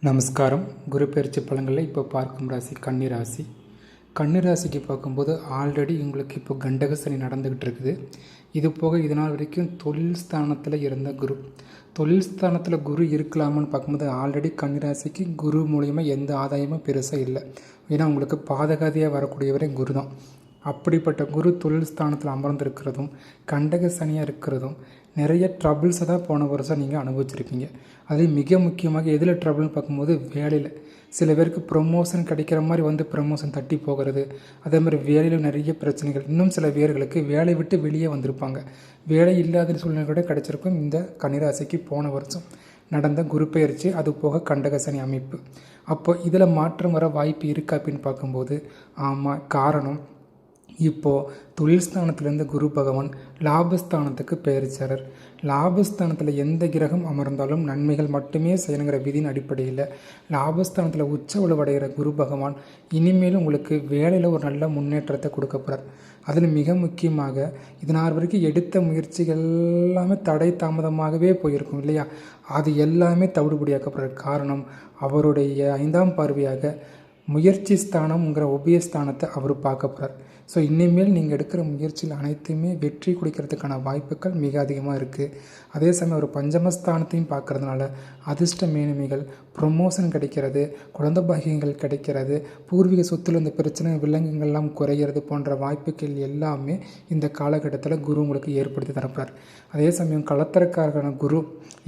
நமஸ்காரம். குரு பெயர்ச்சி பலன்களில் இப்போ பார்க்கும் ராசி கன்னி ராசி. கன்னி ராசிக்கு பார்க்கும்போது ஆல்ரெடி உங்களுக்கு இப்போ கண்டக சனி நடந்துக்கிட்டு இருக்குது. இது போக இதனால் வரைக்கும் தொழில் ஸ்தானத்தில் இருந்த தொழில் ஸ்தானத்தில் குரு இருக்கலாமான்னு பார்க்கும்போது ஆல்ரெடி கன்னி ராசிக்கு குரு மூலிமா எந்த ஆதாயமும் பெருசாக இல்லை. ஏன்னா உங்களுக்கு பாதகாதியாக வரக்கூடியவரே குரு தான். அப்படிப்பட்ட குரு தொழில் ஸ்தானத்தில் அமர்ந்திருக்கிறதும் கண்டக சனியாக இருக்கிறதும் நிறைய ட்ரபிள்ஸை தான் போன வருஷம் நீங்கள் அனுபவிச்சிருப்பீங்க. அதுலேயும் மிக முக்கியமாக எதில் ட்ரபிள்னு பார்க்கும்போது வேலையில் சில பேருக்கு ப்ரொமோஷன் கிடைக்கிற மாதிரி வந்து ப்ரொமோஷன் தட்டி போகிறது. அதே மாதிரி வேலையில் நிறைய பிரச்சனைகள். இன்னும் சில பேர்களுக்கு வேலை விட்டு வெளியே வந்திருப்பாங்க. வேலை இல்லாத சூழ்நிலை கூட கிடைச்சிருக்கும். இந்த கன்னிராசிக்கு போன வருஷம் நடந்த குரு பெயர்ச்சி, அது போக கண்டக சனி அமைப்பு. அப்போ இதில் மாற்றம் வர வாய்ப்பு இருக்கா அப்படின்னு பார்க்கும்போது ஆமாம். காரணம், இப்போது தொழில் ஸ்தானத்திலேருந்து குரு பகவான் லாபஸ்தானத்துக்கு பெயர்ச்சாரர். லாபஸ்தானத்தில் எந்த கிரகம் அமர்ந்தாலும் நன்மைகள் மட்டுமே செய்யணுங்கிற விதியின் அடிப்படையில் லாபஸ்தானத்தில் உச்ச உளவடைகிற குரு பகவான் இனிமேலும் உங்களுக்கு வேலையில் ஒரு நல்ல முன்னேற்றத்தை கொடுக்க போகிறார். அதில் மிக முக்கியமாக இதனால் வரைக்கும் எடுத்த முயற்சிகள் எல்லாமே தடை தாமதமாகவே போயிருக்கும் இல்லையா, அது எல்லாமே தவிடுபடியாக்கப்படுற காரணம் அவருடைய 5ஆம் பார்வையாக முயற்சி ஸ்தானம்ங்கிற உபயஸ்தானத்தை அவர் பார்க்க போகிறார். ஸோ இனிமேல் நீங்கள் எடுக்கிற முயற்சியில் அனைத்துமே வெற்றி கொடுக்கறதுக்கான வாய்ப்புகள் மிக அதிகமாக இருக்குது. அதே சமயம் ஒரு பஞ்சமஸ்தானத்தையும் பார்க்குறதுனால அதிர்ஷ்ட மேன்மைகள், ப்ரொமோஷன் கிடைக்கிறது, குழந்தை பாகியங்கள் கிடைக்கிறது, பூர்வீக சொத்தில் இந்த பிரச்சனை விலங்குகள்லாம் குறைகிறது போன்ற வாய்ப்புகள் எல்லாமே இந்த காலகட்டத்தில் குரு உங்களுக்கு ஏற்படுத்தி தரப்படுறார். அதே சமயம் களத்திரக்காரரான குரு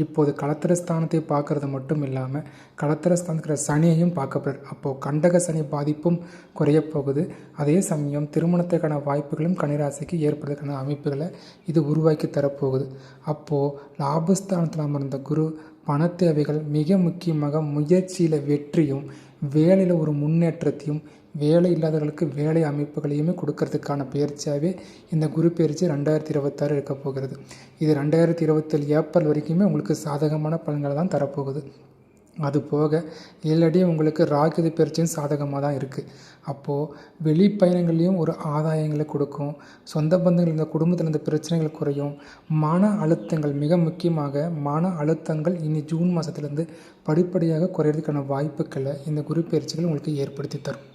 இப்போது களத்திரஸ்தானத்தை பார்க்குறது மட்டும் இல்லாமல் களத்திரஸ்தானத்துக்கிற சனியையும் பார்க்கப்படுறார். அப்போது கண்டக சனி பாதிப்பும் குறைய போகுது. அதே சமயம் திருமணத்துக்கான வாய்ப்புகளும் கன்னிராசிக்கு ஏற்படுறதுக்கான அமைப்புகளை இது உருவாக்கி தரப்போகுது. அப்போது லாபஸ்தானத்தில் அமர்ந்த குரு பண தேவைகள், மிக முக்கியமாக முயற்சியில் வெற்றியும் வேலையில் ஒரு முன்னேற்றத்தையும் வேலை இல்லாதவர்களுக்கு வேலை அமைப்புகளையுமே கொடுக்கறதுக்கான பயிற்சியாகவே இந்த குரு பயிற்சி 2026 இருக்க போகிறது. இது 2027 ஏப்ரல் வரைக்குமே உங்களுக்கு சாதகமான பலன்களை தான் தரப்போகுது. அது போக ஏழடி உங்களுக்கு ராகு பயிற்சியும் சாதகமாக தான் இருக்குது. அப்போது வெளி பயணங்கள்லேயும் ஒரு ஆதாயங்களை கொடுக்கும். சொந்த பந்தங்கள் இந்த குடும்பத்தில் இந்த பிரச்சனைகள் குறையும். மன அழுத்தங்கள், மிக முக்கியமாக மன அழுத்தங்கள் இனி ஜூன் மாதத்துலேருந்து படிப்படியாக குறையிறதுக்கான வாய்ப்புகளை இந்த குரு பயிற்சிகள் உங்களுக்கு ஏற்படுத்தி தரும்.